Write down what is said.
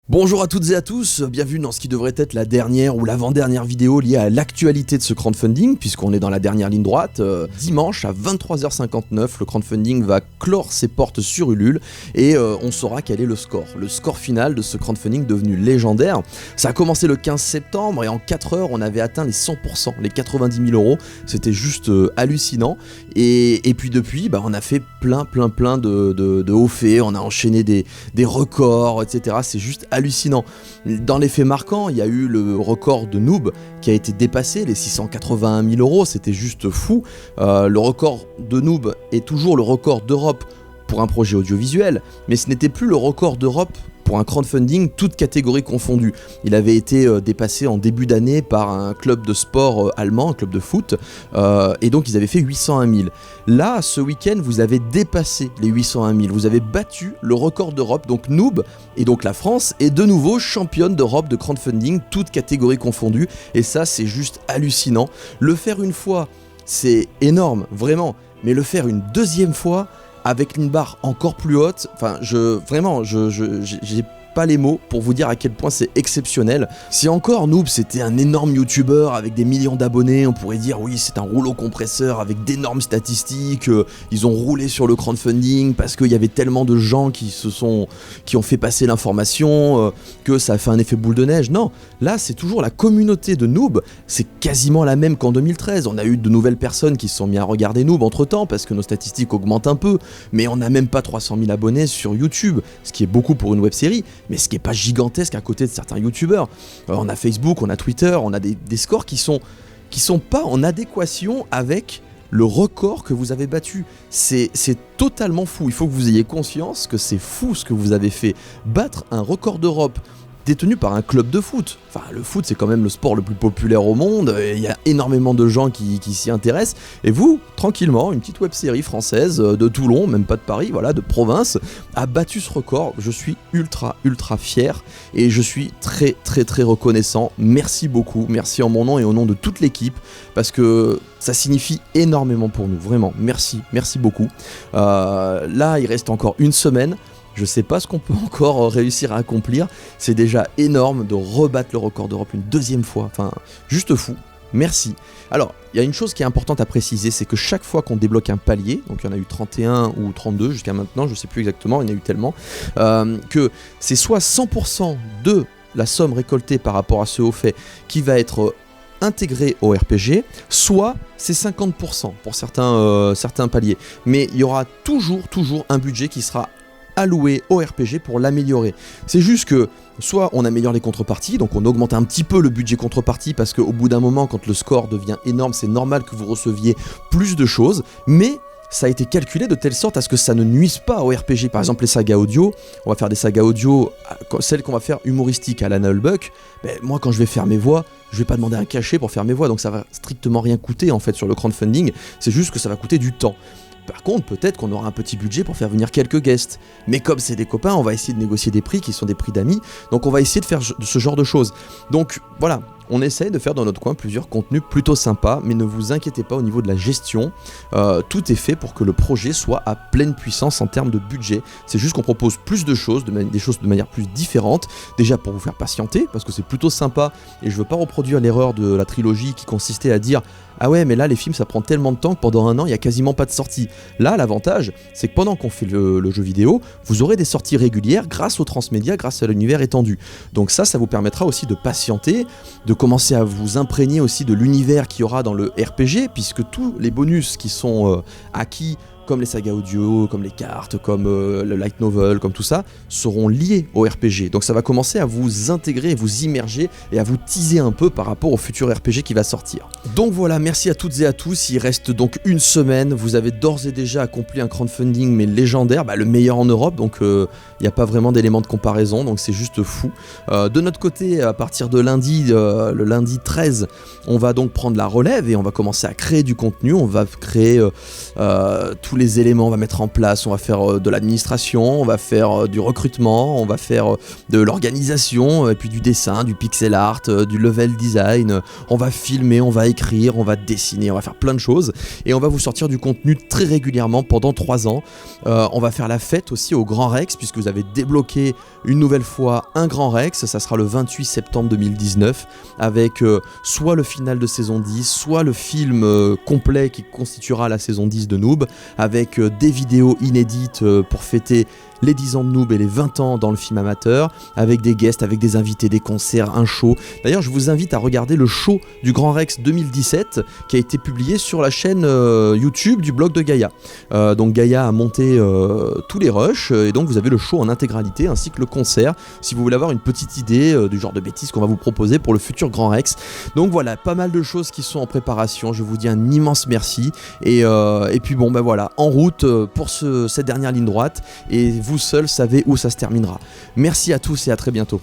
Bonjour à toutes et à tous, bienvenue dans ce qui devrait être la dernière ou l'avant-dernière vidéo liée à l'actualité de ce crowdfunding, puisqu'on est dans la dernière ligne droite. Dimanche à 23h59, le crowdfunding va clore ses portes sur Ulule et on saura quel est le score final de ce crowdfunding devenu légendaire. Ça a commencé le 15 septembre et en 4 heures on avait atteint les 100%, les 90 000 euros, c'était juste hallucinant. Et puis depuis, on a fait plein de hauts faits, on a enchaîné des records, etc. C'est juste hallucinant. Dans les faits marquants, il y a eu le record de Noob qui a été dépassé, les 681 000 euros, c'était juste fou. Le record de Noob est toujours le record d'Europe pour un projet audiovisuel, mais ce n'était plus le record d'Europe pour un crowdfunding, toutes catégories confondues. Il avait été dépassé en début d'année par un club de sport allemand, un club de foot, et donc ils avaient fait 801 000. Là, ce week-end, vous avez dépassé les 801 000, vous avez battu le record d'Europe, donc Noob, et donc la France est de nouveau championne d'Europe de crowdfunding, toutes catégories confondues, et ça c'est juste hallucinant. Le faire une fois, c'est énorme, vraiment, mais le faire une deuxième fois, avec une barre encore plus haute, j'ai pas les mots pour vous dire à quel point c'est exceptionnel. Si encore Noob c'était un énorme youtubeur avec des millions d'abonnés, on pourrait dire oui c'est un rouleau compresseur avec d'énormes statistiques, ils ont roulé sur le crowdfunding parce qu'il y avait tellement de gens qui ont fait passer l'information, que ça a fait un effet boule de neige. Non, là c'est toujours la communauté de Noob, c'est quasiment la même qu'en 2013. On a eu de nouvelles personnes qui se sont mis à regarder Noob entre temps parce que nos statistiques augmentent un peu, mais on n'a même pas 300 000 abonnés sur YouTube, ce qui est beaucoup pour une web série, mais ce qui n'est pas gigantesque à côté de certains youtubeurs. On a Facebook, on a Twitter, on a des scores qui sont pas en adéquation avec le record que vous avez battu. C'est totalement fou, il faut que vous ayez conscience que c'est fou ce que vous avez fait. Battre un record d'Europe détenu par un club de foot. Enfin, le foot, c'est quand même le sport le plus populaire au monde, il y a énormément de gens qui s'y intéressent, et vous, tranquillement, une petite web-série française de Toulon, même pas de Paris, voilà, de province, a battu ce record. Je suis ultra fier, et je suis très reconnaissant. Merci beaucoup, merci en mon nom et au nom de toute l'équipe, parce que ça signifie énormément pour nous, vraiment, merci beaucoup. Là, il reste encore une semaine. Je sais pas ce qu'on peut encore réussir à accomplir, c'est déjà énorme de rebattre le record d'Europe une deuxième fois, enfin, juste fou, merci. Alors, il y a une chose qui est importante à préciser, c'est que chaque fois qu'on débloque un palier, donc il y en a eu 31 ou 32 jusqu'à maintenant, je sais plus exactement, il y en a eu tellement, que c'est soit 100% de la somme récoltée par rapport à ce haut fait qui va être intégré au RPG, soit c'est 50% pour certains paliers, mais il y aura toujours un budget qui sera alloué au RPG pour l'améliorer. C'est juste que soit on améliore les contreparties, donc on augmente un petit peu le budget contrepartie parce qu'au bout d'un moment, quand le score devient énorme, c'est normal que vous receviez plus de choses, mais ça a été calculé de telle sorte à ce que ça ne nuise pas au RPG. Par exemple, les sagas audio, on va faire des sagas audio, celles qu'on va faire humoristiques à Lana Hulbuck, moi quand je vais faire mes voix, je vais pas demander un cachet pour faire mes voix, donc ça va strictement rien coûter en fait sur le crowdfunding, c'est juste que ça va coûter du temps. Par contre, peut-être qu'on aura un petit budget pour faire venir quelques guests. Mais comme c'est des copains, on va essayer de négocier des prix qui sont des prix d'amis. Donc on va essayer de faire ce genre de choses. Donc voilà, on essaye de faire dans notre coin plusieurs contenus plutôt sympas. Mais ne vous inquiétez pas au niveau de la gestion. Tout est fait pour que le projet soit à pleine puissance en termes de budget. C'est juste qu'on propose plus de choses, des choses de manière plus différente. Déjà pour vous faire patienter, parce que c'est plutôt sympa. Et je veux pas reproduire l'erreur de la trilogie qui consistait à dire « Ah ouais, mais là les films ça prend tellement de temps que pendant un an il n'y a quasiment pas de sortie. » Là l'avantage c'est que pendant qu'on fait le jeu vidéo, vous aurez des sorties régulières grâce au transmédia, grâce à l'univers étendu. Donc ça vous permettra aussi de patienter, de commencer à vous imprégner aussi de l'univers qu'il y aura dans le RPG, puisque tous les bonus qui sont acquis, comme les sagas audio, comme les cartes, comme le light novel, comme tout ça, seront liés au RPG. Donc ça va commencer à vous intégrer, vous immerger et à vous teaser un peu par rapport au futur RPG qui va sortir. Donc voilà, merci à toutes et à tous. Il reste donc une semaine. Vous avez d'ores et déjà accompli un crowdfunding mais légendaire, le meilleur en Europe. Donc il n'y a pas vraiment d'élément de comparaison. Donc c'est juste fou. De notre côté, à partir de lundi, le lundi 13, on va donc prendre la relève et on va commencer à créer du contenu. On va créer tous les éléments, on va mettre en place, on va faire de l'administration, on va faire du recrutement, on va faire de l'organisation, et puis du dessin, du pixel art, du level design, on va filmer, on va écrire, on va dessiner, on va faire plein de choses, et on va vous sortir du contenu très régulièrement pendant 3 ans. On va faire la fête aussi au Grand Rex, puisque vous avez débloqué une nouvelle fois un Grand Rex, ça sera le 28 septembre 2019, avec soit le final de saison 10, soit le film complet qui constituera la saison 10 de Noob, avec des vidéos inédites pour fêter les 10 ans de Noob et les 20 ans dans le film amateur, avec des guests, avec des invités, des concerts, un show. D'ailleurs, je vous invite à regarder le show du Grand Rex 2017 qui a été publié sur la chaîne YouTube du blog de Gaïa. Donc Gaïa a monté tous les rushs, et donc vous avez le show en intégralité ainsi que le concert, si vous voulez avoir une petite idée du genre de bêtises qu'on va vous proposer pour le futur Grand Rex. Donc voilà, pas mal de choses qui sont en préparation. Je vous dis un immense merci, et puis bon ben voilà, en route pour cette dernière ligne droite, et vous seul savez où ça se terminera. Merci à tous et à très bientôt.